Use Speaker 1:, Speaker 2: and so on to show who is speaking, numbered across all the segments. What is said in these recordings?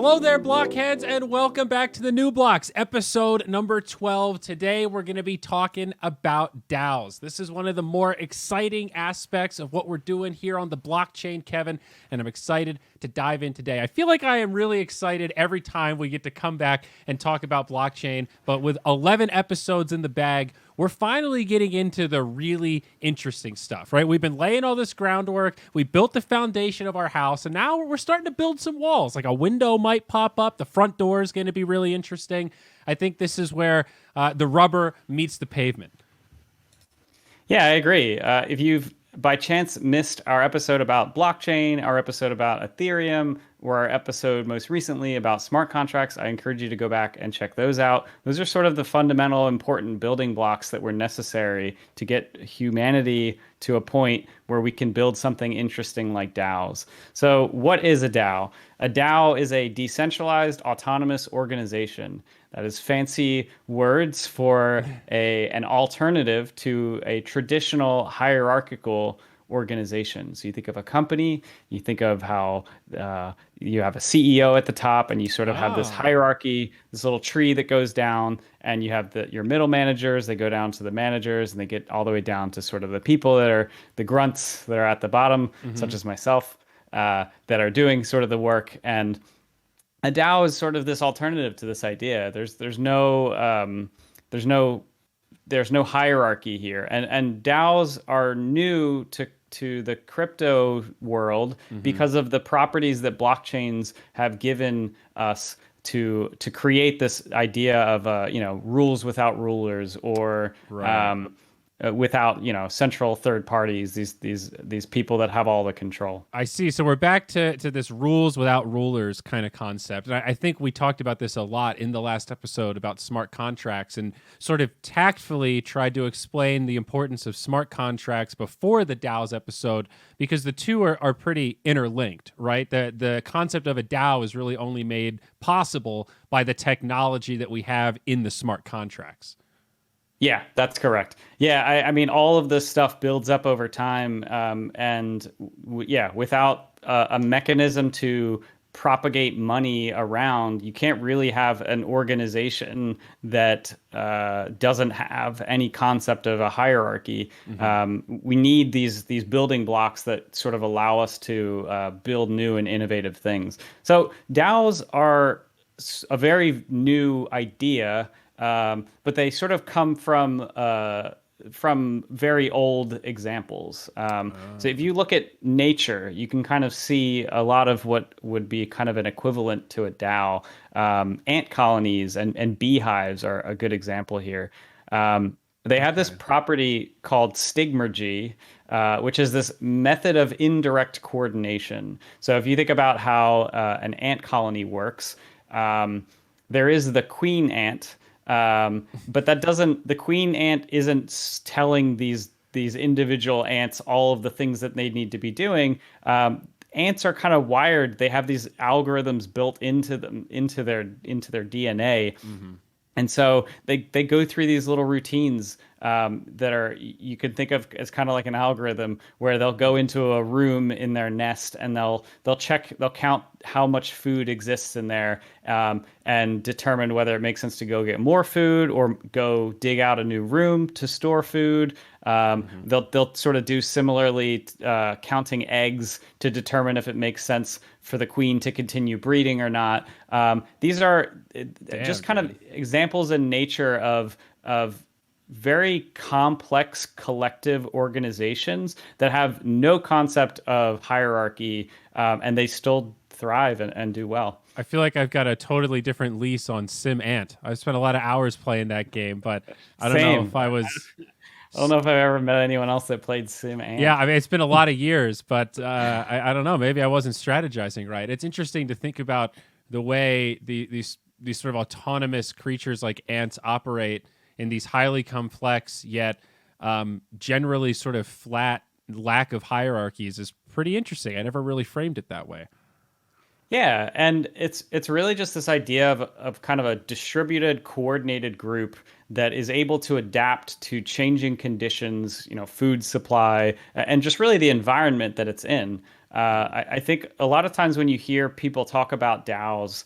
Speaker 1: Hello there, blockheads, and welcome back to the New Blocks, episode number 12. Today, we're going to be talking about DAOs. This is one of the more exciting aspects of what we're doing here on the blockchain, Kevin, and I'm excited to dive in today. I feel like I am really excited every time we get to come back and talk about blockchain, but with 11 episodes in the bag, we're finally getting into the really interesting stuff, right? We've been laying all this groundwork. We built the foundation of our house, and now we're starting to build some walls. Like a window might pop up. The front door is going to be really interesting. I think this is where the rubber meets the pavement.
Speaker 2: Yeah, I agree. If you've by chance missed our episode about blockchain, our episode about Ethereum, or our episode most recently about smart contracts, I encourage you to go back and check those out. Those are sort of the fundamental important building blocks that were necessary to get humanity to a point where we can build something interesting like DAOs. So what is a DAO? A DAO is a decentralized autonomous organization. That is fancy words for an alternative to a traditional hierarchical organization. So you think of a company, you think of how you have a CEO at the top, and you sort of have this hierarchy, this little tree that goes down, and you have your middle managers, they go down to the managers, and they get all the way down to sort of the people that are the grunts that are at the bottom, such as myself, that are doing sort of the work. And a DAO is sort of this alternative to this idea. There's no hierarchy here, and DAOs are new to the crypto world because of the properties that blockchains have given us to create this idea of rules without rulers, or without central third parties, these people that have all the control.
Speaker 1: I see. So we're back to this rules without rulers kind of concept. And I think we talked about this a lot in the last episode about smart contracts, and sort of tactfully tried to explain the importance of smart contracts before the DAOs episode, because the two are pretty interlinked, right? The concept of a DAO is really only made possible by the technology that we have in the smart contracts.
Speaker 2: Yeah, that's correct. Yeah, I mean, all of this stuff builds up over time, without a mechanism to propagate money around, you can't really have an organization that doesn't have any concept of a hierarchy. We need these building blocks that sort of allow us to build new and innovative things. So DAOs are a very new idea. But they sort of come from very old examples. So if you look at nature, you can kind of see a lot of what would be kind of an equivalent to a DAO. Ant colonies and beehives are a good example here. They have this property called stigmergy, which is this method of indirect coordination. So if you think about how an ant colony works, there is the queen ant. But the queen ant isn't telling these individual ants all of the things that they need to be doing. Ants are kind of wired. They have these algorithms built into them, into their DNA. And so they go through these little routines that you could think of as kind of like an algorithm, where they'll go into a room in their nest, and they'll count how much food exists in there, and determine whether it makes sense to go get more food or go dig out a new room to store food. They'll sort of do similarly, counting eggs to determine if it makes sense for the queen to continue breeding or not. These are just kind of examples in nature of very complex collective organizations that have no concept of hierarchy, and they still thrive and do well.
Speaker 1: I feel like I've got a totally different lease on Sim Ant. I've spent a lot of hours playing that game, but I don't know if I was...
Speaker 2: I don't know if I've ever met anyone else that played Sim Ant.
Speaker 1: Yeah, I mean, it's been a lot of years, but I don't know. Maybe I wasn't strategizing right. It's interesting to think about the way these sort of autonomous creatures like ants operate in these highly complex yet generally sort of flat lack of hierarchies is pretty interesting. I never really framed it that way.
Speaker 2: Yeah, and it's really just this idea of kind of a distributed, coordinated group that is able to adapt to changing conditions, food supply, and just really the environment that it's in. I think a lot of times when you hear people talk about DAOs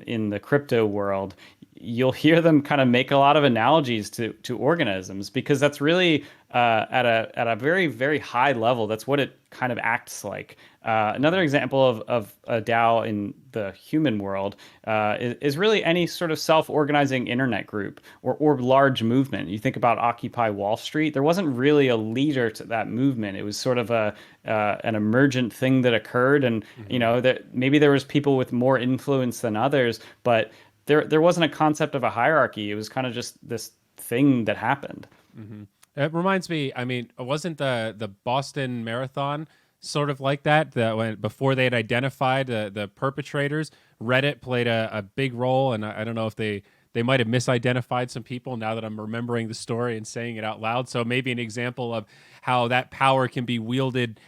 Speaker 2: in the crypto world, you'll hear them kind of make a lot of analogies to organisms, because that's really at a very, very high level, that's what it kind of acts like. Another example of a DAO in the human world is really any sort of self-organizing internet group or large movement. You think about Occupy Wall Street. There wasn't really a leader to that movement. It was sort of an emergent thing that occurred, and that maybe there was people with more influence than others, but there wasn't a concept of a hierarchy. It was kind of just this thing that happened.
Speaker 1: Mm-hmm. It reminds me, I mean, wasn't the Boston Marathon sort of like that? When before they had identified the perpetrators, Reddit played a big role, and I don't know if they might have misidentified some people now that I'm remembering the story and saying it out loud. So maybe an example of how that power can be wielded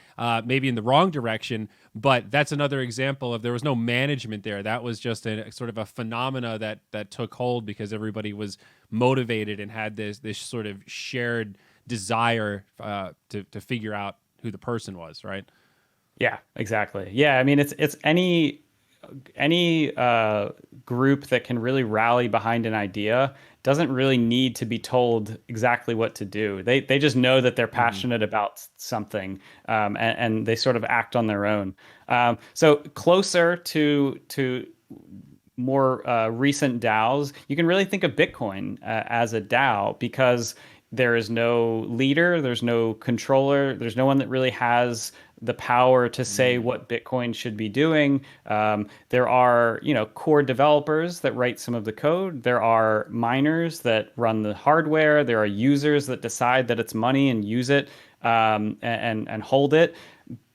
Speaker 1: maybe in the wrong direction, but that's another example of there was no management there. That was just a sort of a phenomena that took hold because everybody was motivated and had this sort of shared desire to figure out who the person was, right?
Speaker 2: Yeah, exactly. Yeah, I mean, it's any group that can really rally behind an idea doesn't really need to be told exactly what to do. They just know that they're passionate about something, and they sort of act on their own. So closer to more recent DAOs, you can really think of Bitcoin as a DAO, because there is no leader, there's no controller, there's no one that really has the power to say what Bitcoin should be doing. There are, core developers that write some of the code. There are miners that run the hardware. There are users that decide that it's money and use it and hold it.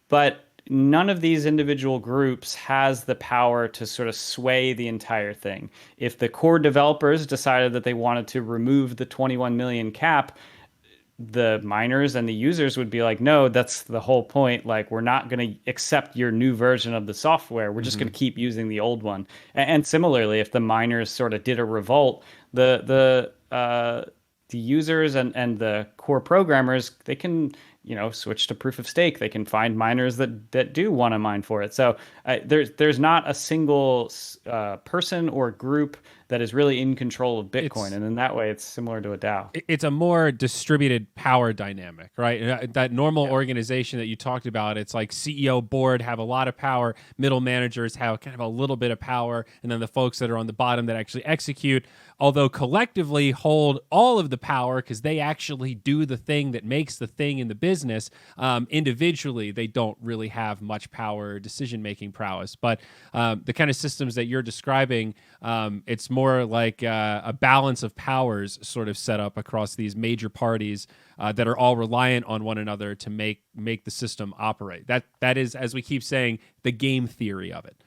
Speaker 2: But none of these individual groups has the power to sort of sway the entire thing. If the core developers decided that they wanted to remove the 21 million cap, the miners and the users would be like, no, that's the whole point. Like, we're not going to accept your new version of the software. We're just going to keep using the old one. And similarly, if the miners sort of did a revolt, the users and the core programmers, they can switch to proof of stake. They can find miners that do want to mine for it. So there's not a single person or group that is really in control of Bitcoin. And in that way, it's similar to a DAO.
Speaker 1: It's a more distributed power dynamic, right? That normal organization that you talked about, it's like CEO board have a lot of power, middle managers have kind of a little bit of power, and then the folks that are on the bottom that actually execute, although collectively hold all of the power because they actually do the thing that makes the thing in the business. Individually, they don't really have much power or decision-making prowess. But the kind of systems that you're describing, it's more like a balance of powers sort of set up across these major parties that are all reliant on one another to make the system operate. That is, as we keep saying, the game theory of it.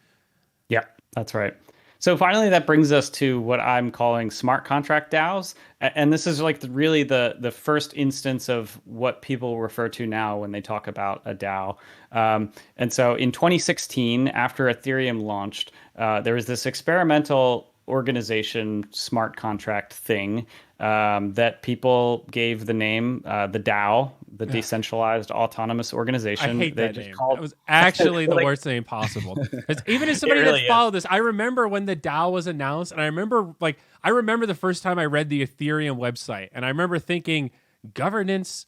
Speaker 2: Yeah, that's right. So finally, that brings us to what I'm calling smart contract DAOs. And this is like really the first instance of what people refer to now when they talk about a DAO. And so in 2016, after Ethereum launched, there was this experimental organization smart contract thing that people gave the name the DAO, the Decentralized Autonomous Organization.
Speaker 1: I hate that name. That was actually the worst name possible. Even as somebody that's followed this, I remember when the DAO was announced, and I remember the first time I read the Ethereum website, and I remember thinking, governance.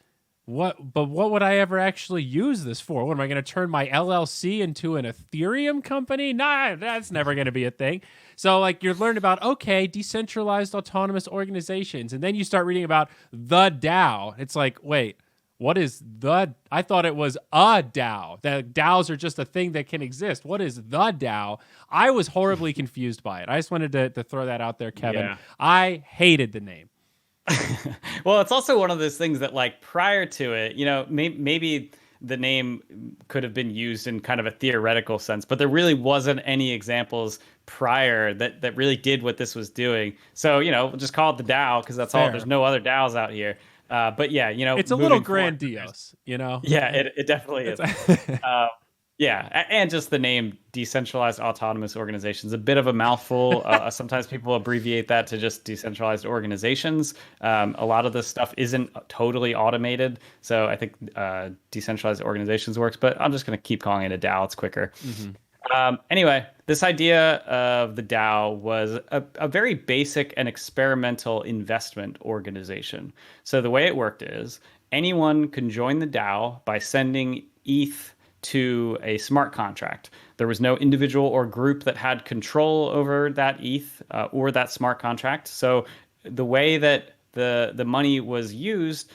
Speaker 1: But what would I ever actually use this for? What am I going to turn my LLC into an Ethereum company? Nah, that's never going to be a thing. So you're learning about, okay, decentralized autonomous organizations. And then you start reading about the DAO. It's like, wait, what is I thought it was a DAO. That DAOs are just a thing that can exist. What is the DAO? I was horribly confused by it. I just wanted to throw that out there, Kevin. Yeah. I hated the name.
Speaker 2: Well, it's also one of those things that prior to it, maybe the name could have been used in kind of a theoretical sense, but there really wasn't any examples prior that really did what this was doing. So, we'll just call it the DAO because that's all. There's no other DAOs out here. But yeah,
Speaker 1: it's a little grandiose,
Speaker 2: Yeah, it definitely is. Yeah, and just the name Decentralized Autonomous Organizations, a bit of a mouthful. Sometimes people abbreviate that to just decentralized organizations. A lot of this stuff isn't totally automated, so I think decentralized organizations works, but I'm just going to keep calling it a DAO. It's quicker.
Speaker 1: Mm-hmm.
Speaker 2: Anyway, this idea of the DAO was a very basic and experimental investment organization. So the way it worked is anyone can join the DAO by sending ETH to a smart contract. There was no individual or group that had control over that ETH or that smart contract. So the way that the money was used,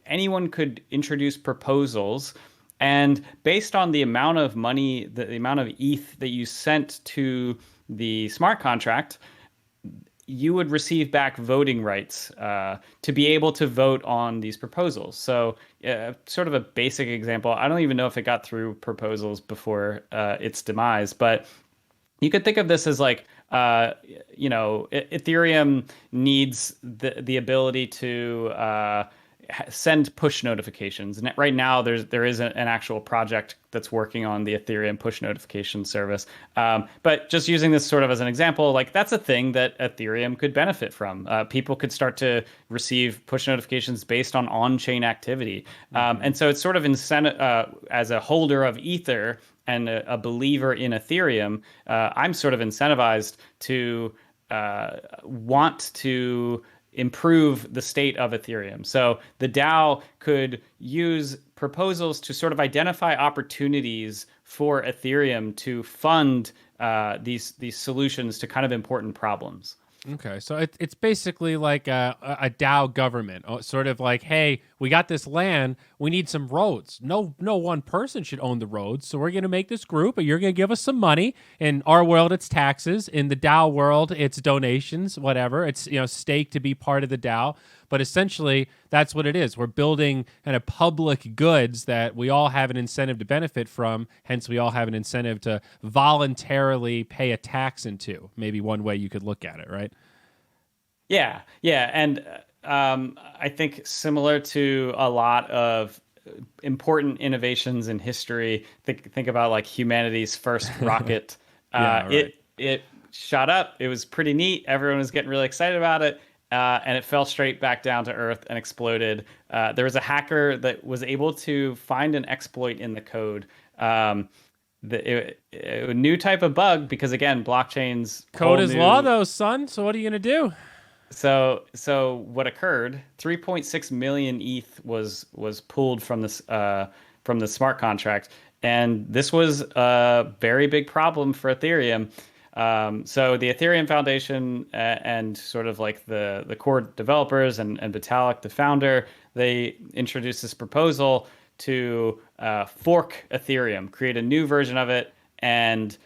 Speaker 2: anyone could introduce proposals, and based on the amount of money, the amount of ETH that you sent to the smart contract, you would receive back voting rights to be able to vote on these proposals. So, sort of a basic example. I don't even know if it got through proposals before its demise, but you could think of this as like, Ethereum needs the ability to send push notifications. And right now, there is an actual project that's working on the Ethereum push notification service. But just using this sort of as an example, like that's a thing that Ethereum could benefit from. People could start to receive push notifications based on on-chain activity. And so it's sort of incentive as a holder of Ether and a believer in Ethereum, I'm sort of incentivized to want to improve the state of Ethereum. So the DAO could use proposals to sort of identify opportunities for Ethereum to fund these solutions to kind of important problems.
Speaker 1: Okay, so it's basically like a DAO government, sort of like, hey, we got this land, we need some roads. No one person should own the roads, so we're going to make this group, and you're going to give us some money. In our world, it's taxes. In the DAO world, it's donations, whatever. It's stake to be part of the DAO. But essentially, that's what it is. We're building kind of public goods that we all have an incentive to benefit from. Hence, we all have an incentive to voluntarily pay a tax into. Maybe one way you could look at it, right?
Speaker 2: Yeah, yeah. And I think similar to a lot of important innovations in history, think about like humanity's first rocket.
Speaker 1: Yeah, right.
Speaker 2: It shot up. It was pretty neat. Everyone was getting really excited about it. And it fell straight back down to earth and exploded. There was a hacker that was able to find an exploit in the code. A new type of bug, because again, blockchains
Speaker 1: Code is law, though, son. So what are you gonna do?
Speaker 2: So what occurred? 3.6 million ETH was pulled from the smart contract, and this was a very big problem for Ethereum. So the Ethereum Foundation and sort of like the core developers and Vitalik, the founder, they introduced this proposal to fork Ethereum, create a new version of it, and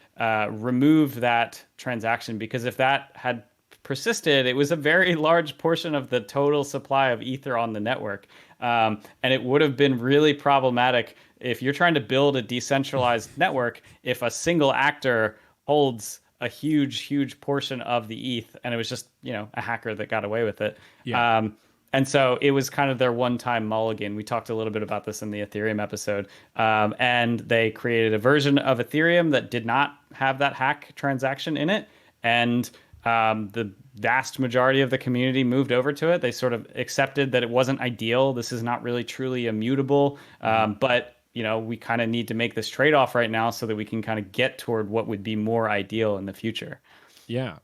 Speaker 2: remove that transaction, because if that had persisted, it was a very large portion of the total supply of Ether on the network. And it would have been really problematic if you're trying to build a decentralized network, if a single actor holds a huge portion of the ETH, and it was just, a hacker that got away with it.
Speaker 1: Yeah.
Speaker 2: And so it was kind of their one-time mulligan. We talked a little bit about this in the Ethereum episode. And they created a version of Ethereum that did not have that hack transaction in it. And the vast majority of the community moved over to it. They sort of accepted that it wasn't ideal. This is not really truly immutable. But we kind of need to make this trade-off right now so that we can kind of get toward what would be more ideal in the future.
Speaker 1: Yeah,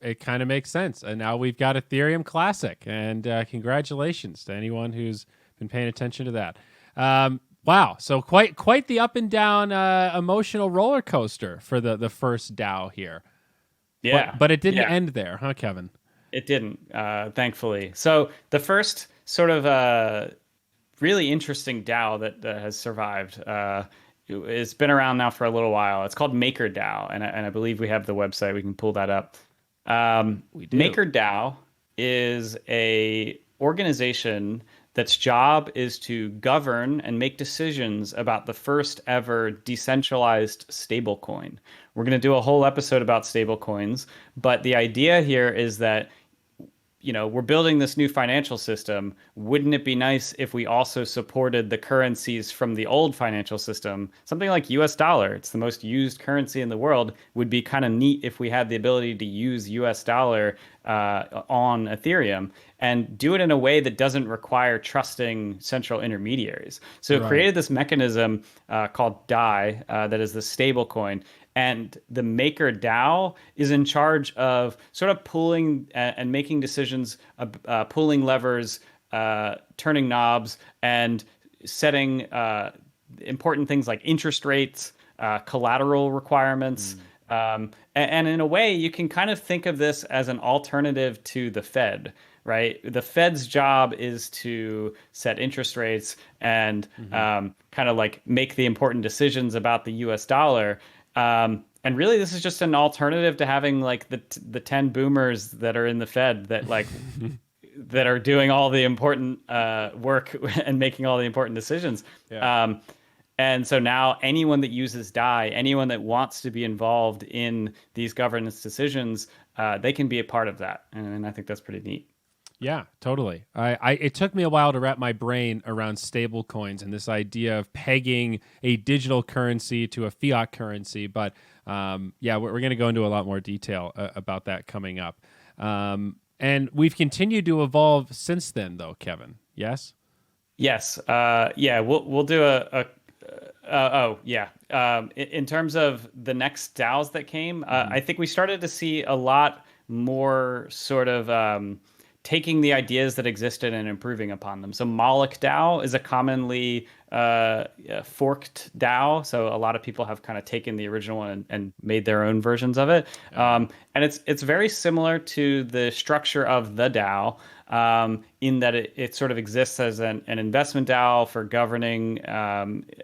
Speaker 1: it kind of makes sense. And now we've got Ethereum Classic, and congratulations to anyone who's been paying attention to that. Wow, so quite the up and down emotional roller coaster for the first DAO here.
Speaker 2: Yeah,
Speaker 1: but it didn't end there, huh, Kevin?
Speaker 2: It didn't, thankfully. So the first sort of really interesting DAO that has survived. It's been around now for a little while. It's called MakerDAO, and I believe we have the website. We can pull that up.
Speaker 1: We do.
Speaker 2: MakerDAO is a organization that's job is to govern and make decisions about the first ever decentralized stablecoin. We're going to do a whole episode about stablecoins, but the idea here is that we're building this new financial system. Wouldn't it be nice if we also supported the currencies from the old financial system? Something like US dollar, it's the most used currency in the world. Would be kind of neat if we had the ability to use US dollar on Ethereum and do it in a way that doesn't require trusting central intermediaries. So it created this mechanism called DAI that is the stable coin. And the MakerDAO is in charge of sort of pulling and making decisions, pulling levers, turning knobs, and setting important things like interest rates, collateral requirements. And in a way, you can kind of think of this as an alternative to the Fed, right? The Fed's job is to set interest rates and kind of like make the important decisions about the US dollar. And really, this is just an alternative to having like the 10 boomers that are in the Fed that like that are doing all the important work and making all the important decisions. Yeah. And so now anyone that uses DAI, anyone that wants to be involved in these governance decisions, they can be a part of that. And I think that's pretty neat.
Speaker 1: Yeah, totally. It took me a while to wrap my brain around stable coins and this idea of pegging a digital currency to a fiat currency. But yeah, we're going to go into a lot more detail about that coming up. And we've continued to evolve since then, though, Kevin. Yes?
Speaker 2: Yes. Yeah, we'll do in terms of the next DAOs that came, I think we started to see a lot more sort of taking the ideas that existed and improving upon them. So Moloch DAO is a commonly forked DAO. So a lot of people have kind of taken the original one and made their own versions of it. And it's very similar to the structure of the DAO in that it sort of exists as an investment DAO for governing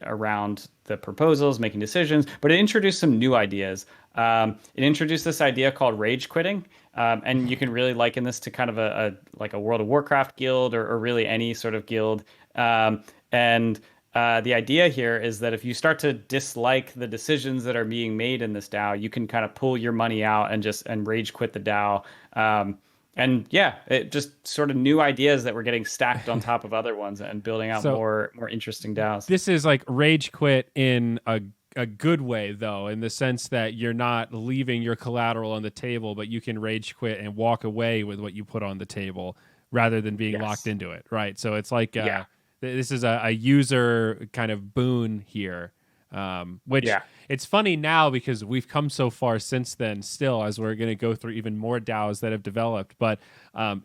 Speaker 2: around the proposals, making decisions, but it introduced some new ideas. It introduced this idea called rage quitting. And you can really liken this to kind of a World of Warcraft guild or really any sort of guild. And the idea here is that if you start to dislike the decisions that are being made in this DAO, you can kind of pull your money out and rage quit the DAO. And yeah, it just sort of new ideas that were getting stacked on top of other ones and building out more interesting DAOs.
Speaker 1: This is like rage quit in a good way, though, in the sense that you're not leaving your collateral on the table, but you can rage quit and walk away with what you put on the table rather than being locked into it, right? So it's like this is a user kind of boon here, which it's funny now because we've come so far since then still, as we're going to go through even more DAOs that have developed. But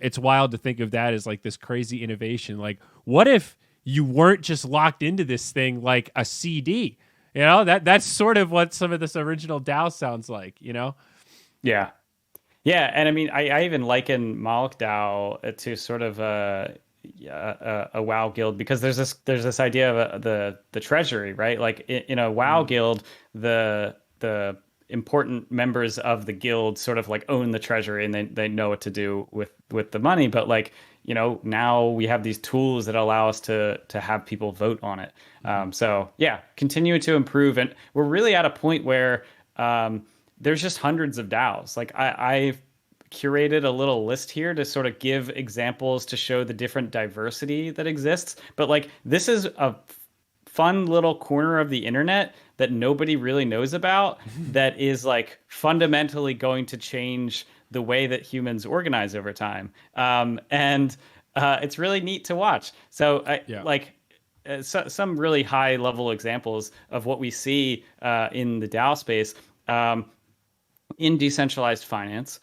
Speaker 1: it's wild to think of that as like this crazy innovation. Like, what if you weren't just locked into this thing like a CD? You know, that's sort of what some of this original DAO sounds like, you know?
Speaker 2: Yeah. Yeah. And I mean, I even liken Moloch DAO to sort of a WoW guild because there's this idea of the treasury, right? Like in a WoW guild, the important members of the guild sort of like own the treasury and they know what to do with the money. But like, now we have these tools that allow us to have people vote on it. So yeah, continue to improve. And we're really at a point where there's just hundreds of DAOs. Like I've curated a little list here to sort of give examples to show the different diversity that exists. But like, this is a fun little corner of the internet that nobody really knows about that is like fundamentally going to change the way that humans organize over time. And it's really neat to watch. So some really high level examples of what we see in the DAO space. In decentralized finance,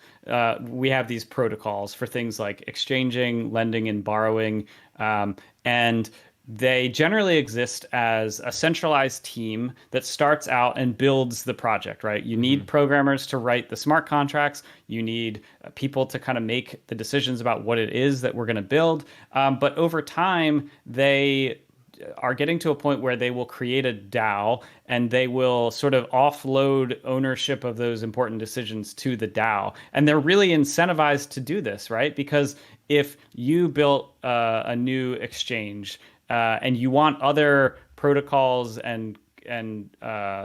Speaker 2: we have these protocols for things like exchanging, lending, and borrowing. And they generally exist as a centralized team that starts out and builds the project, right? You need programmers to write the smart contracts. You need people to kind of make the decisions about what it is that we're going to build. But over time, they are getting to a point where they will create a DAO and they will sort of offload ownership of those important decisions to the DAO. And they're really incentivized to do this, right? Because if you built a new exchange and you want other protocols and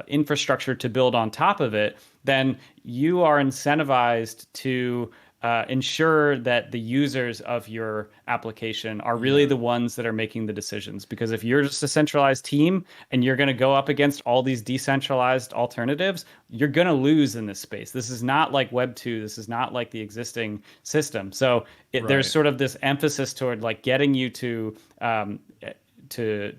Speaker 2: infrastructure to build on top of it, then you are incentivized to ensure that the users of your application are really the ones that are making the decisions. Because if you're just a centralized team and you're going to go up against all these decentralized alternatives, you're going to lose in this space. This is not like Web 2. This is not like the existing system. So there's sort of this emphasis toward like getting you to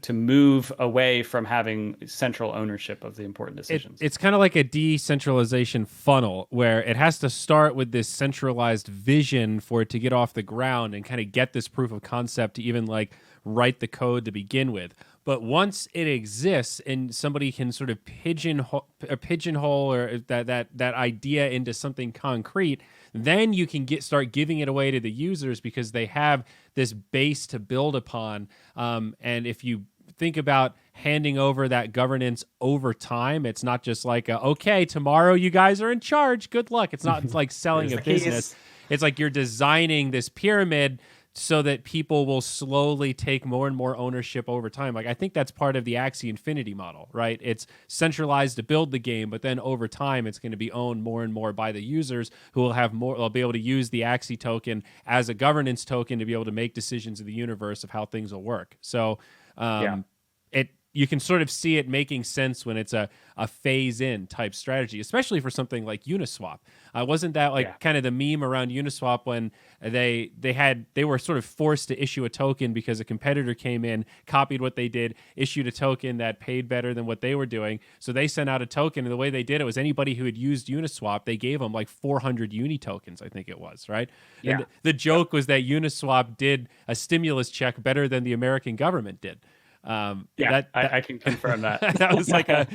Speaker 2: move away from having central ownership of the important decisions.
Speaker 1: It's kind of like a decentralization funnel where it has to start with this centralized vision for it to get off the ground and kind of get this proof of concept to even like write the code to begin with. But once it exists and somebody can sort of pigeonhole or that idea into something concrete, then you can start giving it away to the users because they have this base to build upon. And if you think about handing over that governance over time, it's not just like, okay, tomorrow you guys are in charge. Good luck. It's not like selling a business. It's like you're designing this pyramid so that people will slowly take more and more ownership over time. Like I think that's part of the Axie Infinity model, right? It's centralized to build the game, but then over time it's going to be owned more and more by the users who will have more. They'll be able to use the Axie token as a governance token to be able to make decisions in the universe of how things will work. So you can sort of see it making sense when it's a phase-in type strategy, especially for something like Uniswap. Wasn't that like kind of the meme around Uniswap when they were sort of forced to issue a token because a competitor came in, copied what they did, issued a token that paid better than what they were doing. So they sent out a token, and the way they did it was anybody who had used Uniswap, they gave them like 400 Uni tokens, I think it was, right? Yeah. And the joke was that Uniswap did a stimulus check better than the American government did.
Speaker 2: I can confirm that.
Speaker 1: That was like a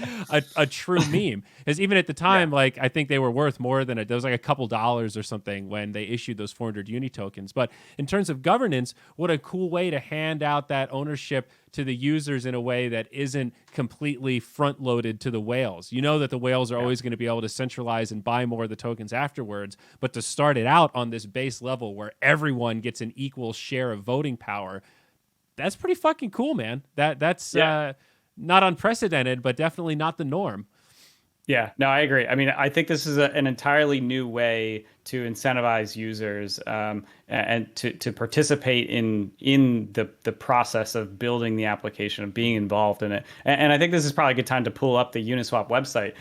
Speaker 1: true meme. Because even at the time, like I think they were worth more than there was like a couple dollars or something when they issued those 400 Uni tokens. But in terms of governance, what a cool way to hand out that ownership to the users in a way that isn't completely front loaded to the whales. You know that the whales are always going to be able to centralize and buy more of the tokens afterwards, but to start it out on this base level where everyone gets an equal share of voting power, that's pretty fucking cool, man. That's not unprecedented, but definitely not the norm.
Speaker 2: Yeah, no, I agree. I mean, I think this is an entirely new way to incentivize users and to participate in the process of building the application, of being involved in it. And I think this is probably a good time to pull up the Uniswap website.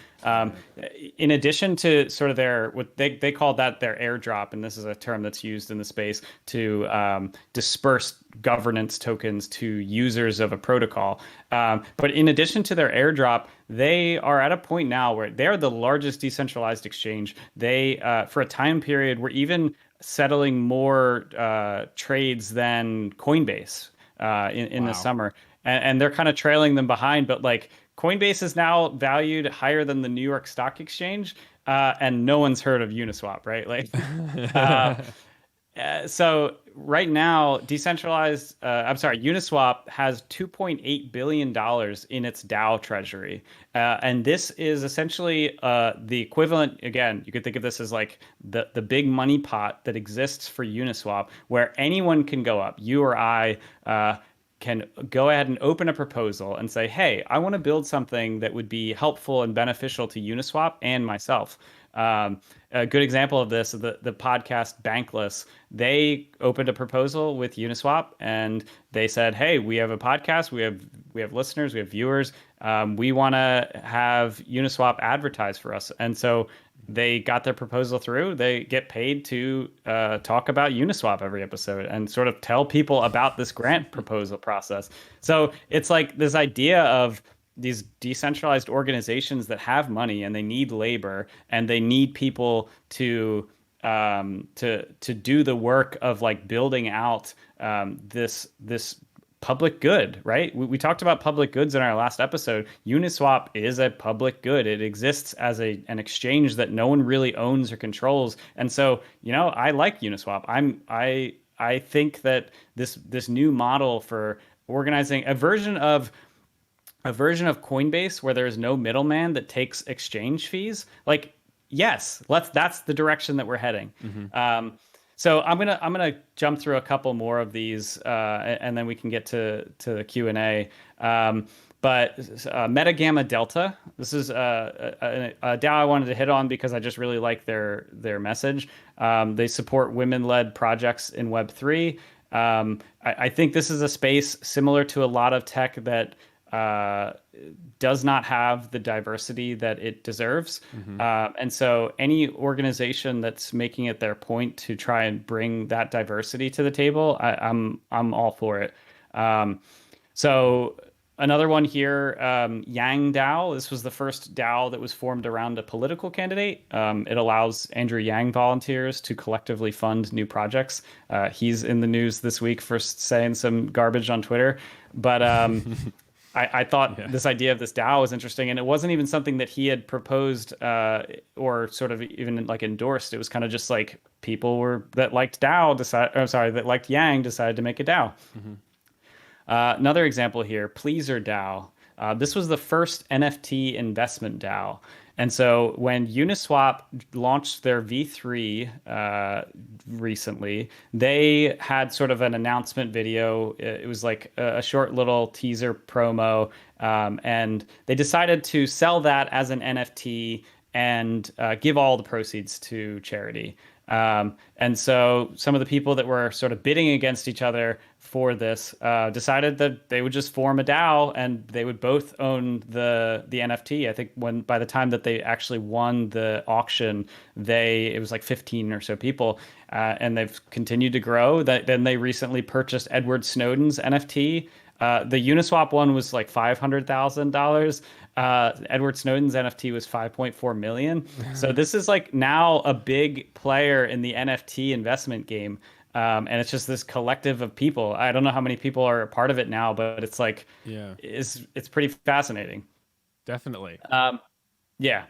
Speaker 2: In addition to sort of what they call that their airdrop, and this is a term that's used in the space to disperse governance tokens to users of a protocol. But in addition to their airdrop, they are at a point now where they're the largest decentralized exchange. They, for a time period, were even settling more trades than Coinbase in the summer. And they're kind of trailing them behind. But like Coinbase is now valued higher than the New York Stock Exchange. And no one's heard of Uniswap, right? Like, so right now, Uniswap has $2.8 billion in its DAO treasury. And this is essentially the equivalent, again, you could think of this as like the big money pot that exists for Uniswap, where anyone can go up. You or I can go ahead and open a proposal and say, hey, I want to build something that would be helpful and beneficial to Uniswap and myself. A good example of this is the podcast Bankless. They opened a proposal with Uniswap and they said, hey, we have a podcast, we have listeners, we have viewers. We want to have Uniswap advertise for us. And so they got their proposal through. They get paid to talk about Uniswap every episode and sort of tell people about this grant proposal process. So it's like this idea of these decentralized organizations that have money and they need labor and they need people to do the work of like building out this public good, right? We talked about public goods in our last episode. Uniswap is a public good. It exists as an exchange that no one really owns or controls. And so, I like Uniswap. I think that this new model for organizing a version of Coinbase where there is no middleman that takes exchange fees, like, yes, that's the direction that we're heading. Mm-hmm. So I'm gonna jump through a couple more of these, and then we can get to the Q&A. But Meta Gamma Delta, this is a DAO I wanted to hit on because I just really like their message. They support women-led projects in Web3. I think this is a space similar to a lot of tech that does not have the diversity that it deserves. And so any organization that's making it their point to try and bring that diversity to the table, I'm all for it. So another one here, Yang DAO. This was the first DAO that was formed around a political candidate. It allows Andrew Yang volunteers to collectively fund new projects. He's in the news this week for saying some garbage on Twitter, but I thought this idea of this DAO was interesting, and it wasn't even something that he had proposed or sort of even like endorsed. It was kind of just like people that liked that liked Yang decided to make a DAO. Another example here, PleasrDAO. This was the first NFT investment DAO. And so when Uniswap launched their V3 recently, they had sort of an announcement video. It was like a short little teaser promo. And they decided to sell that as an NFT and give all the proceeds to charity. And so some of the people that were sort of bidding against each other for this decided that they would just form a DAO and they would both own the NFT. I think by the time that they actually won the auction, it was like 15 or so people, and they've continued to grow. Then they recently purchased Edward Snowden's NFT. The Uniswap one was like $500,000. Edward Snowden's NFT was 5.4 million. So this is like now a big player in the NFT investment game. And it's just this collective of people. I don't know how many people are a part of it now, but it's like, it's pretty fascinating.
Speaker 1: Definitely.
Speaker 2: Yeah.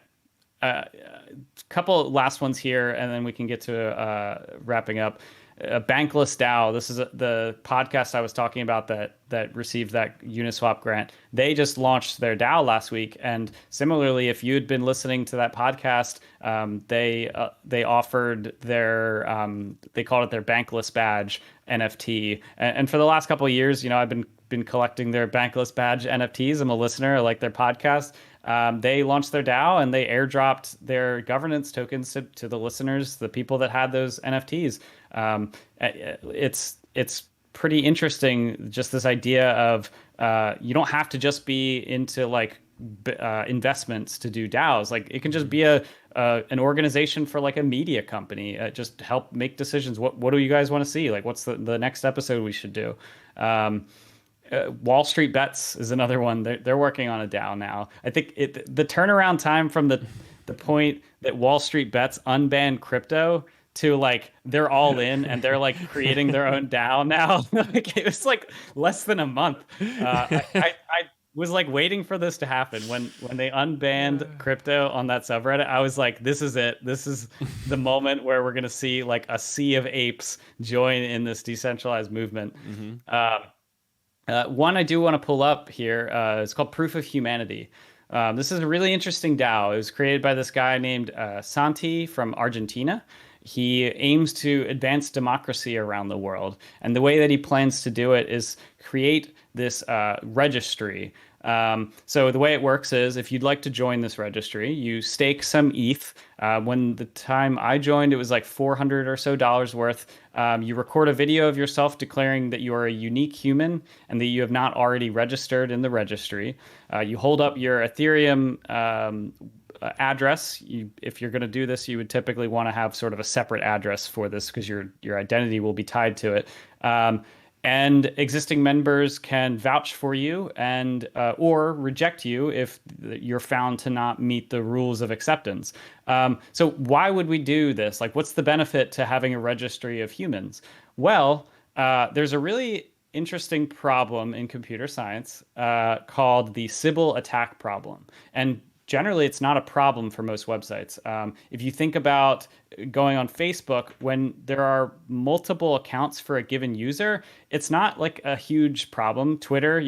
Speaker 2: Couple last ones here, and then we can get to wrapping up. BanklessDAO. This is the podcast I was talking about that received that Uniswap grant. They just launched their DAO last week, and similarly, if you had been listening to that podcast, they offered they called it their Bankless Badge NFT, and for the last couple of years, I've been collecting their Bankless Badge NFTs. I'm a listener. I like their podcast. They launched their DAO and they airdropped their governance tokens to the listeners, the people that had those NFTs. It's pretty interesting, just this idea of you don't have to just be into like investments to do DAOs. Like it can just be an organization for like a media company, just help make decisions. What do you guys want to see? Like what's the next episode we should do? Wallstreet Bets is another one. They're working on a DAO now. I think the turnaround time from the point that Wallstreet Bets unbanned crypto to like they're all in and they're like creating their own DAO now. Like it was like less than a month. I was like waiting for this to happen when they unbanned crypto on that subreddit. I was like, this is it. This is the moment where we're gonna see like a sea of apes join in this decentralized movement. One I do want to pull up here. It's called Proof of Humanity. This is a really interesting DAO. It was created by this guy named Santi from Argentina. He aims to advance democracy around the world. And the way that he plans to do it is create this registry. So the way it works is if you'd like to join this registry, you stake some ETH. When the time I joined, it was like $400 or so worth. You record a video of yourself declaring that you are a unique human and that you have not already registered in the registry. You hold up your Ethereum address. If you're going to do this, you would typically want to have sort of a separate address for this because your identity will be tied to it. And existing members can vouch for you and or reject you if you're found to not meet the rules of acceptance. So why would we do this? Like, what's the benefit to having a registry of humans? Well, there's a really interesting problem in computer science called the Sybil attack problem. And generally, it's not a problem for most websites. If you think about going on Facebook, when there are multiple accounts for a given user, it's not like a huge problem. Twitter,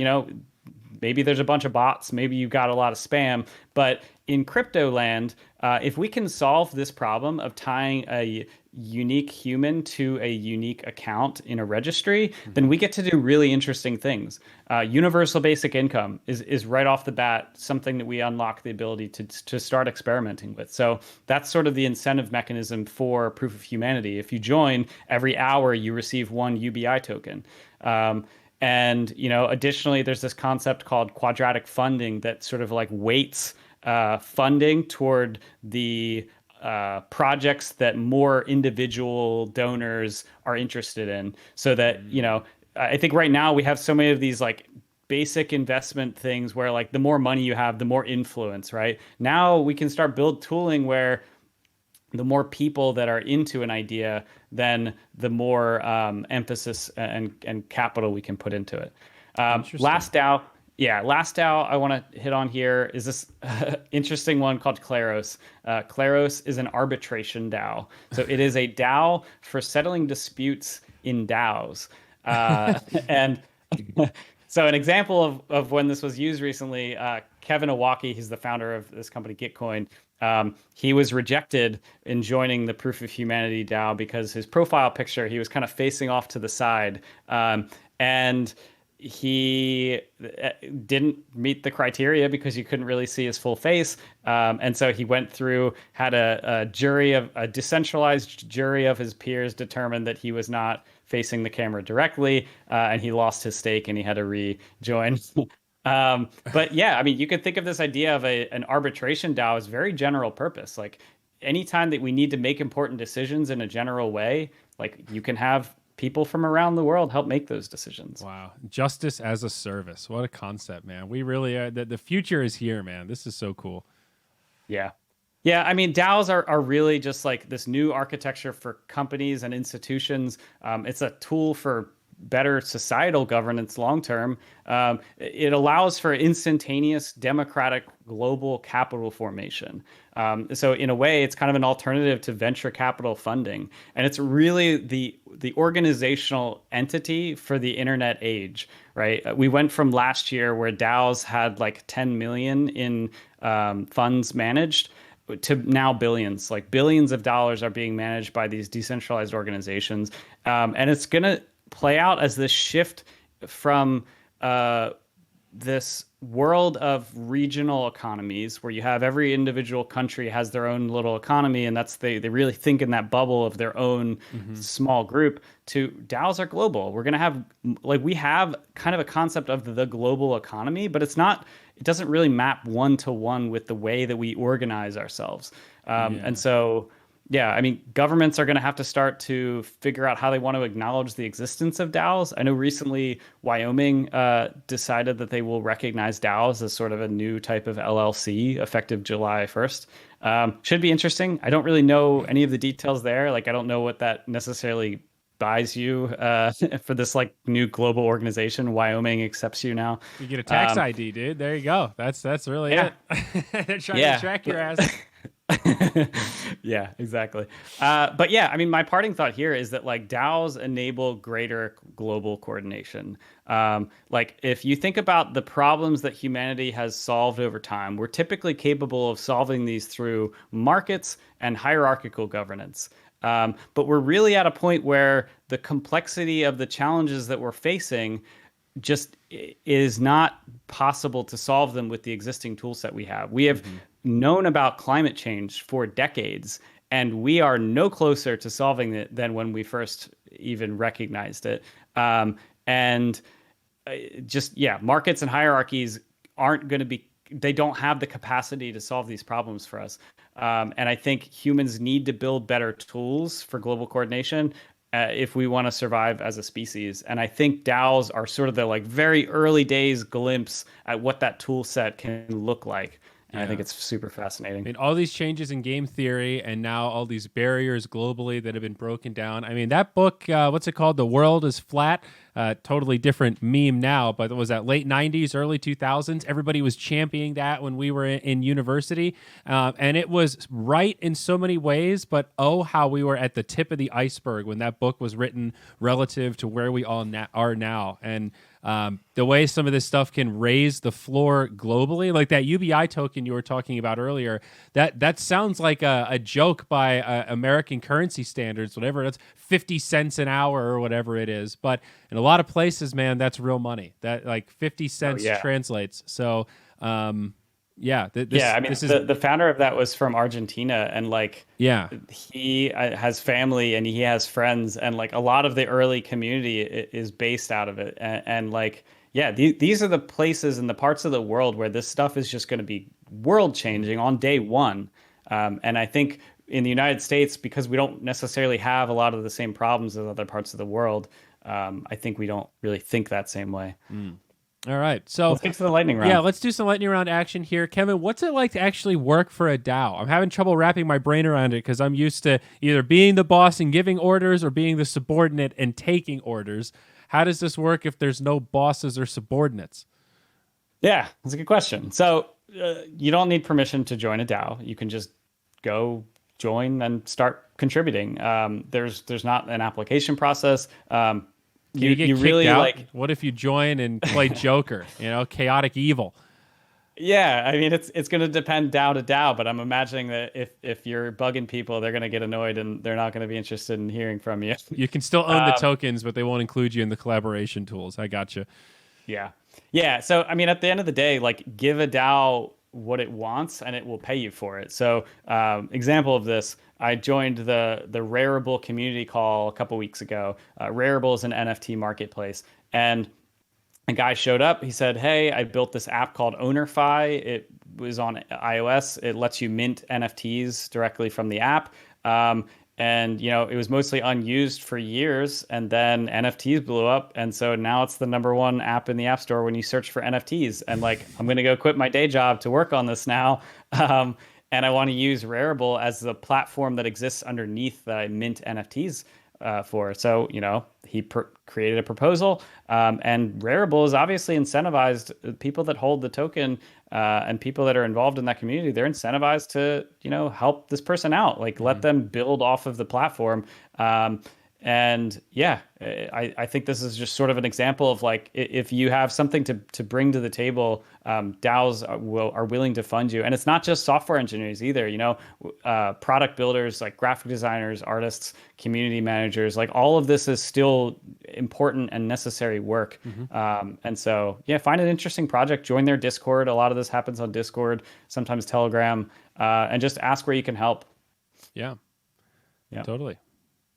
Speaker 2: maybe there's a bunch of bots, maybe you got a lot of spam. But in crypto land, if we can solve this problem of tying a unique human to a unique account in a registry, then we get to do really interesting things. Universal basic income is right off the bat something that we unlock the ability to start experimenting with. So that's sort of the incentive mechanism for proof of humanity. If you join, every hour you receive one UBI token. And additionally, there's this concept called quadratic funding that sort of like weights funding toward the projects that more individual donors are interested in. So that, I think right now we have so many of these like basic investment things where like the more money you have, the more influence, right? Now we can start build tooling where the more people that are into an idea, then the more emphasis and capital we can put into it. Last DAO I want to hit on here is this interesting one called Kleros. Kleros is an arbitration DAO. So it is a DAO for settling disputes in DAOs. And so an example of when this was used recently, Kevin Iwaki, he's the founder of this company, Gitcoin. He was rejected in joining the Proof of Humanity DAO because his profile picture, he was kind of facing off to the side. And he didn't meet the criteria because you couldn't really see his full face. And so he went through, had a decentralized jury of his peers determined that he was not facing the camera directly, and he lost his stake and he had to rejoin. But yeah, I mean, you could think of this idea of an arbitration DAO as very general purpose. Like anytime that we need to make important decisions in a general way, like you can have people from around the world help make those decisions.
Speaker 1: Wow. Justice as a service. What a concept, man. We really are. The future is here, man. This is so cool.
Speaker 2: Yeah. Yeah, I mean, DAOs are really just like this new architecture for companies and institutions. It's a tool for better societal governance long term. It allows for instantaneous democratic global capital formation. So in a way, it's kind of an alternative to venture capital funding. And it's really the organizational entity for the internet age, right? We went from last year where DAOs had like 10 million in funds managed to now billions. Like billions of dollars are being managed by these decentralized organizations. And it's going to play out as this shift from this world of regional economies where you have every individual country has their own little economy, and that's they really think in that bubble of their own small group, to DAOs are global. We're going to have, like, we have kind of a concept of the global economy, but it doesn't really map one-to-one with the way that we organize ourselves. And so, yeah, I mean, governments are going to have to start to figure out how they want to acknowledge the existence of DAOs. I know recently Wyoming decided that they will recognize DAOs as sort of a new type of LLC effective July 1st. Should be interesting. I don't really know any of the details there. Like, I don't know what that necessarily buys you for this like new global organization. Wyoming accepts you now.
Speaker 1: You get a tax ID, dude. There you go. That's really it. They're trying to track your ass.
Speaker 2: Yeah, exactly. But yeah, I mean, my parting thought here is that like DAOs enable greater global coordination. Like if you think about the problems that humanity has solved over time, we're typically capable of solving these through markets and hierarchical governance. But we're really at a point where the complexity of the challenges that we're facing just is not possible to solve them with the existing tool set we have. We have known about climate change for decades, and we are no closer to solving it than when we first even recognized it. Markets and hierarchies aren't going to be, they don't have the capacity to solve these problems for us. And I think humans need to build better tools for global coordination if we want to survive as a species. And I think DAOs are sort of the like very early days glimpse at what that tool set can look like. And I think it's super fascinating.
Speaker 1: I mean, all these changes in game theory and now all these barriers globally that have been broken down. I mean, that book, what's it called? The World is Flat. totally different meme now, but it was that late 90s, early 2000s. Everybody was championing that when we were in university. And it was right in so many ways, but how we were at the tip of the iceberg when that book was written relative to where we all are now. And the way some of this stuff can raise the floor globally, like that UBI token you were talking about earlier, that sounds like a joke by American currency standards, whatever. That's 50 cents an hour or whatever it is. But in a lot of places, man, that's real money. That like 50 cents translates. So,
Speaker 2: the founder of that was from Argentina, and like, he has family and he has friends, and like a lot of the early community is based out of it. And like, these are the places and the parts of the world where this stuff is just going to be world changing on day one. And I think in the United States, because we don't necessarily have a lot of the same problems as other parts of the world, I think we don't really think that same way.
Speaker 1: All right, so
Speaker 2: let's get to the lightning round.
Speaker 1: Yeah, let's do some lightning round action here. Kevin, what's it like to actually work for a DAO? I'm having trouble wrapping my brain around it because I'm used to either being the boss and giving orders or being the subordinate and taking orders. How does this work if there's no bosses or subordinates?
Speaker 2: Yeah, that's a good question. So you don't need permission to join a DAO. You can just go join and start contributing. There's not an application process.
Speaker 1: You get kicked really out? Like, what if you join and play Joker? Chaotic evil.
Speaker 2: Yeah, I mean it's going to depend DAO to DAO, but I'm imagining that if you're bugging people, they're going to get annoyed and they're not going to be interested in hearing from you.
Speaker 1: You can still own the tokens, but they won't include you in the collaboration tools. I gotcha.
Speaker 2: Yeah. So I mean, at the end of the day, like, give a DAO what it wants and it will pay you for it. So example of this, I joined the Rarible community call a couple weeks ago. Rarible is an NFT marketplace, and a guy showed up. He said, "Hey, I built this app called OwnerFi. It was on iOS. It lets you mint NFTs directly from the app." And it was mostly unused for years, and then NFTs blew up, and so now it's the #1 app in the App Store when you search for NFTs. And like, I'm gonna go quit my day job to work on this now, and I want to use Rarible as the platform that exists underneath that I mint NFTs for. So he created a proposal, and Rarible is obviously incentivized. People that hold the token and people that are involved in that community, they're incentivized to help this person out, like let them build off of the platform. And I think this is just sort of an example of like, if you have something to bring to the table, DAOs are willing to fund you. And it's not just software engineers either, product builders, like graphic designers, artists, community managers, like all of this is still important and necessary work. And so, find an interesting project, join their Discord. A lot of this happens on Discord, sometimes Telegram, and just ask where you can help.
Speaker 1: Yeah, totally.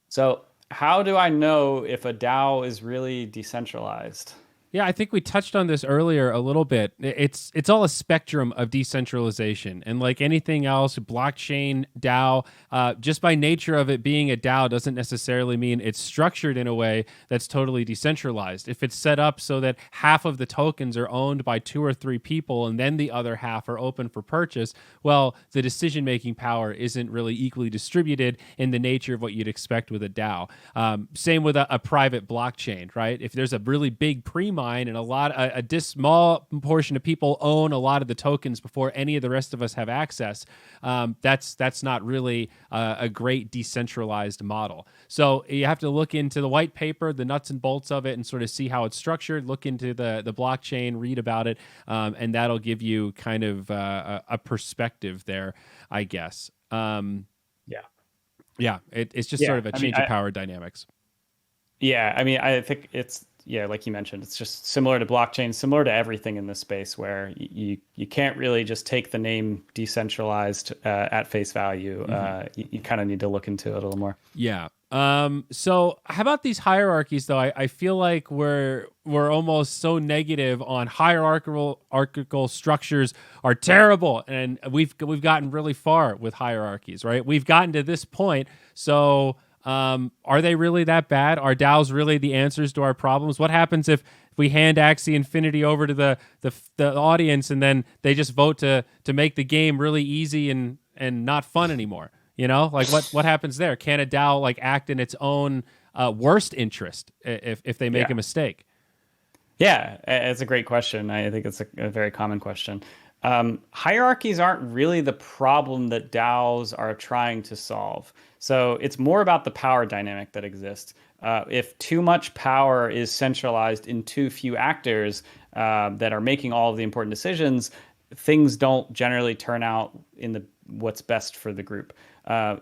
Speaker 2: So how do I know if a DAO is really decentralized?
Speaker 1: Yeah, I think we touched on this earlier a little bit. It's all a spectrum of decentralization. And like anything else, blockchain, DAO, just by nature of it being a DAO doesn't necessarily mean it's structured in a way that's totally decentralized. If it's set up so that half of the tokens are owned by 2 or 3 people and then the other half are open for purchase, well, the decision-making power isn't really equally distributed in the nature of what you'd expect with a DAO. Same with a private blockchain, right? If there's a really big pre-mine and a small portion of people own a lot of the tokens before any of the rest of us have access, that's not really a great decentralized model. So you have to look into the white paper, the nuts and bolts of it, and sort of see how it's structured. Look into the blockchain, read about it, and that'll give you kind of a perspective there, I guess. It's just sort of a change of power dynamics.
Speaker 2: Yeah, I mean, I think it's, like you mentioned, it's just similar to blockchain, similar to everything in this space, where you can't really just take the name decentralized at face value. You kind of need to look into it a little more.
Speaker 1: Yeah. So how about these hierarchies, though? I feel like we're almost so negative on hierarchical structures are terrible, and we've gotten really far with hierarchies, right? We've gotten to this point, so. Are they really that bad? Are DAOs really the answers to our problems? What happens if we hand Axie Infinity over to the audience and then they just vote to make the game really easy and not fun anymore? Like what happens there? Can a DAO like act in its own worst interest if they make a mistake?
Speaker 2: Yeah, it's a great question. I think it's a very common question. Hierarchies aren't really the problem that DAOs are trying to solve. So it's more about the power dynamic that exists. If too much power is centralized in too few actors that are making all of the important decisions, things don't generally turn out in the what's best for the group.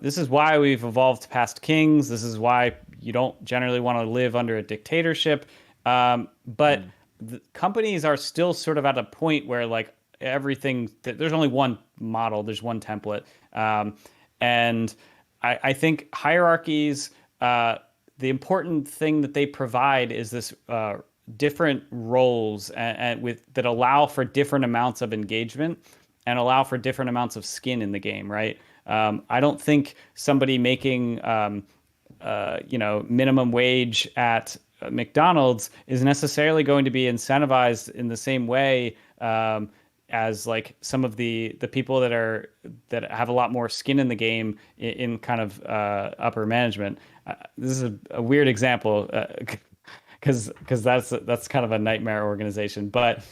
Speaker 2: This is why we've evolved past kings. This is why you don't generally want to live under a dictatorship. But the companies are still sort of at a point where like everything, there's only one model, there's one template. And I think hierarchies, the important thing that they provide is this different roles and with that allow for different amounts of engagement and allow for different amounts of skin in the game, right? I don't think somebody making minimum wage at McDonald's is necessarily going to be incentivized in the same way as like some of the people that have a lot more skin in the game in kind of upper management. This is a weird example because that's kind of a nightmare organization, but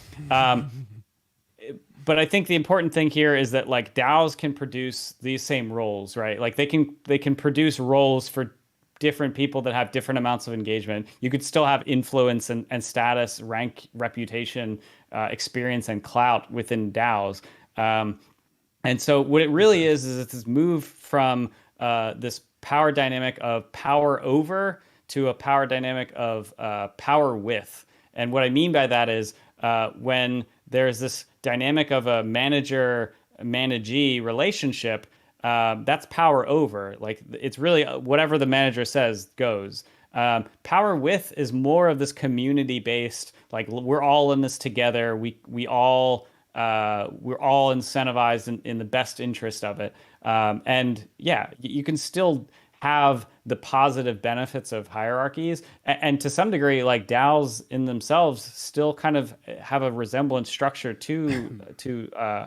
Speaker 2: I think the important thing here is that like DAOs can produce these same roles, right? Like they can produce roles for different people that have different amounts of engagement. You could still have influence and status, rank, reputation, experience, and clout within DAOs. And so what it really is it's this move from this power dynamic of power over to a power dynamic of power with. And what I mean by that is when there's this dynamic of a manager-managee relationship, that's power over. Like it's really whatever the manager says goes. Power with is more of this community-based, like we're all in this together. We're all incentivized in the best interest of it. And yeah, you can still have the positive benefits of hierarchies, and to some degree, like DAOs in themselves still kind of have a resemblance structure to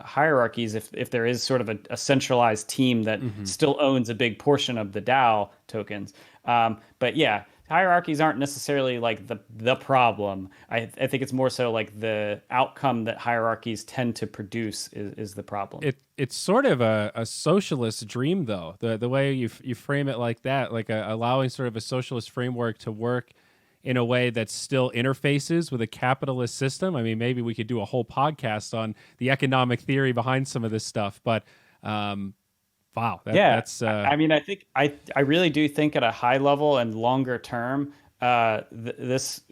Speaker 2: hierarchies. If there is sort of a centralized team that still owns a big portion of the DAO tokens, but yeah. Hierarchies aren't necessarily like the problem. I think it's more so like the outcome that hierarchies tend to produce is the problem.
Speaker 1: It's sort of a socialist dream, though. The way you frame it like that, like allowing sort of a socialist framework to work in a way that still interfaces with a capitalist system. I mean, maybe we could do a whole podcast on the economic theory behind some of this stuff, but wow. That's.
Speaker 2: I mean, I think I really do think at a high level and longer term, this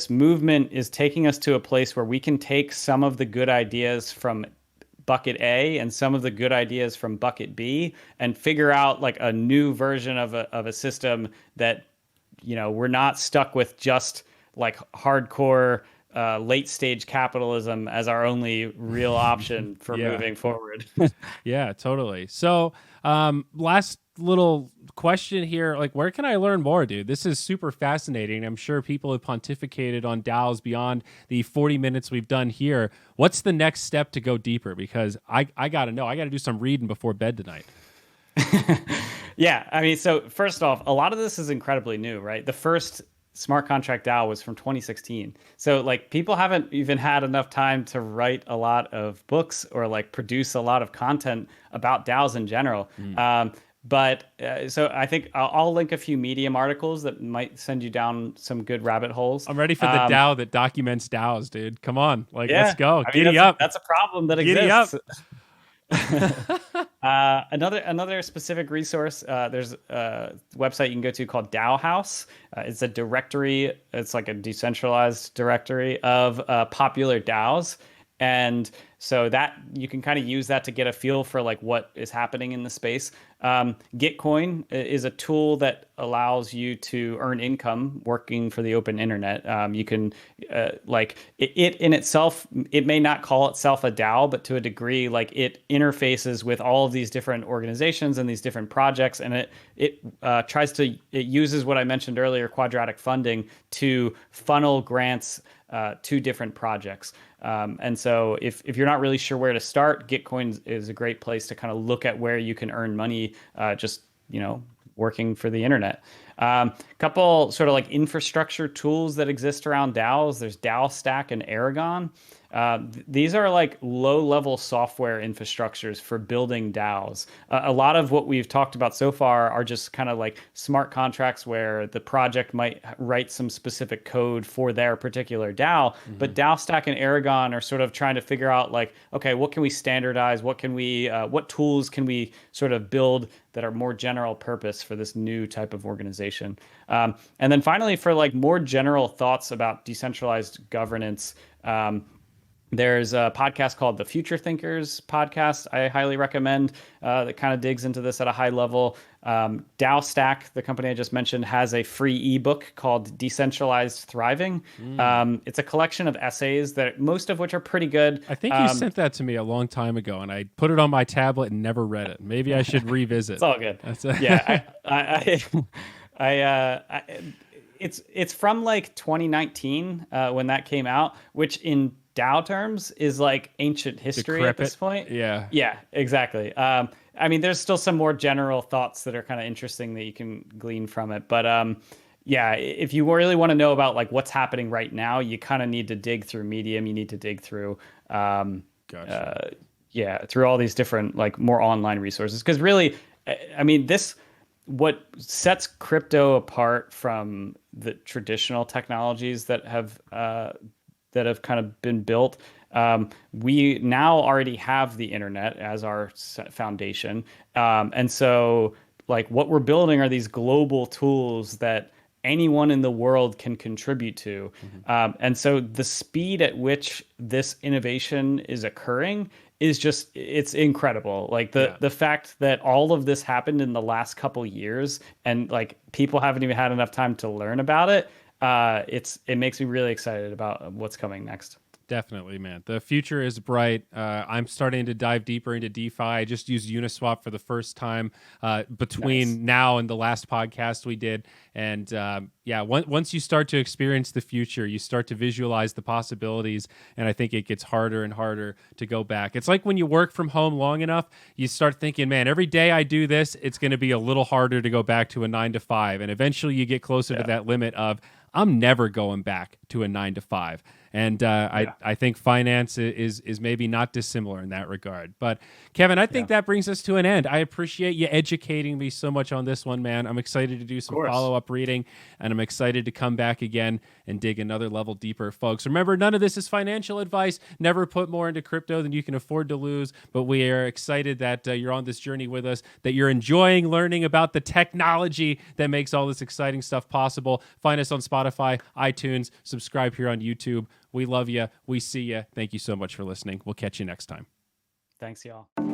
Speaker 2: movement is taking us to a place where we can take some of the good ideas from bucket A and some of the good ideas from bucket B and figure out like a new version of a system that, we're not stuck with just like hardcore late stage capitalism as our only real option for moving forward.
Speaker 1: Yeah, totally. So last little question here, like where can I learn more, dude? This is super fascinating. I'm sure people have pontificated on DAOs beyond the 40 minutes we've done here. What's the next step to go deeper? Because I gotta know, I gotta do some reading before bed tonight.
Speaker 2: Yeah, I mean, so first off, a lot of this is incredibly new, right? The first smart contract DAO was from 2016. So like people haven't even had enough time to write a lot of books or like produce a lot of content about DAOs in general. But so I think I'll link a few Medium articles that might send you down some good rabbit holes.
Speaker 1: I'm ready for the DAO that documents DAOs, dude. Come on, like let's go.
Speaker 2: I mean,
Speaker 1: Giddy up.
Speaker 2: That's a problem that
Speaker 1: Giddy
Speaker 2: exists.
Speaker 1: Up.
Speaker 2: Another specific resource, there's a website you can go to called DAO House. It's a directory. It's like a decentralized directory of popular DAOs. And so that you can kind of use that to get a feel for like what is happening in the space. Gitcoin is a tool that allows you to earn income working for the open internet. You can like it in itself, it may not call itself a DAO, but to a degree, like it interfaces with all of these different organizations and these different projects. And it uses what I mentioned earlier, quadratic funding, to funnel grants to different projects. And so if you're not really sure where to start, Gitcoin is a great place to kind of look at where you can earn money just, working for the internet. Couple sort of like infrastructure tools that exist around DAOs. There's DAO Stack and Aragon. These are like low-level software infrastructures for building DAOs. A lot of what we've talked about so far are just kind of like smart contracts where the project might write some specific code for their particular DAO. But DAO Stack and Aragon are sort of trying to figure out like, okay, what can we standardize? What tools can we sort of build that are more general purpose for this new type of organization? And then finally, for like more general thoughts about decentralized governance, there's a podcast called the Future Thinkers podcast I highly recommend that kind of digs into this at a high level. DAO Stack, the company I just mentioned, has a free ebook called Decentralized Thriving. It's a collection of essays that most of which are pretty good.
Speaker 1: I think you sent that to me a long time ago, and I put it on my tablet and never read it. Maybe I should revisit.
Speaker 2: It's all good. Yeah, it's from like 2019 when that came out, which in DAO terms is like ancient history at this point. Yeah, exactly. I mean, there's still some more general thoughts that are kind of interesting that you can glean from it. But yeah, if you really want to know about like what's happening right now, you kind of need to dig through Medium. You need to dig through, through all these different like more online resources. Because really, I mean, what sets crypto apart from the traditional technologies that have kind of been built. We now already have the internet as our foundation. And so like what we're building are these global tools that anyone in the world can contribute to. And so the speed at which this innovation is occurring is just, it's incredible. Like the fact that all of this happened in the last couple years and like people haven't even had enough time to learn about it. It makes me really excited about what's coming next.
Speaker 1: Definitely, man. The future is bright. I'm starting to dive deeper into DeFi. I just used Uniswap for the first time between now and the last podcast we did. And once you start to experience the future, you start to visualize the possibilities. And I think it gets harder and harder to go back. It's like when you work from home long enough, you start thinking, man, every day I do this, it's going to be a little harder to go back to a 9 to 5. And eventually you get closer to that limit of, I'm never going back to a 9 to 5. And I think finance is maybe not dissimilar in that regard. But Kevin, I think that brings us to an end. I appreciate you educating me so much on this one, man. I'm excited to do some follow-up reading, and I'm excited to come back again and dig another level deeper, folks. Remember, none of this is financial advice. Never put more into crypto than you can afford to lose. But we are excited that you're on this journey with us, that you're enjoying learning about the technology that makes all this exciting stuff possible. Find us on Spotify, iTunes, subscribe here on YouTube. We love you. We see you. Thank you so much for listening. We'll catch you next time.
Speaker 2: Thanks, y'all.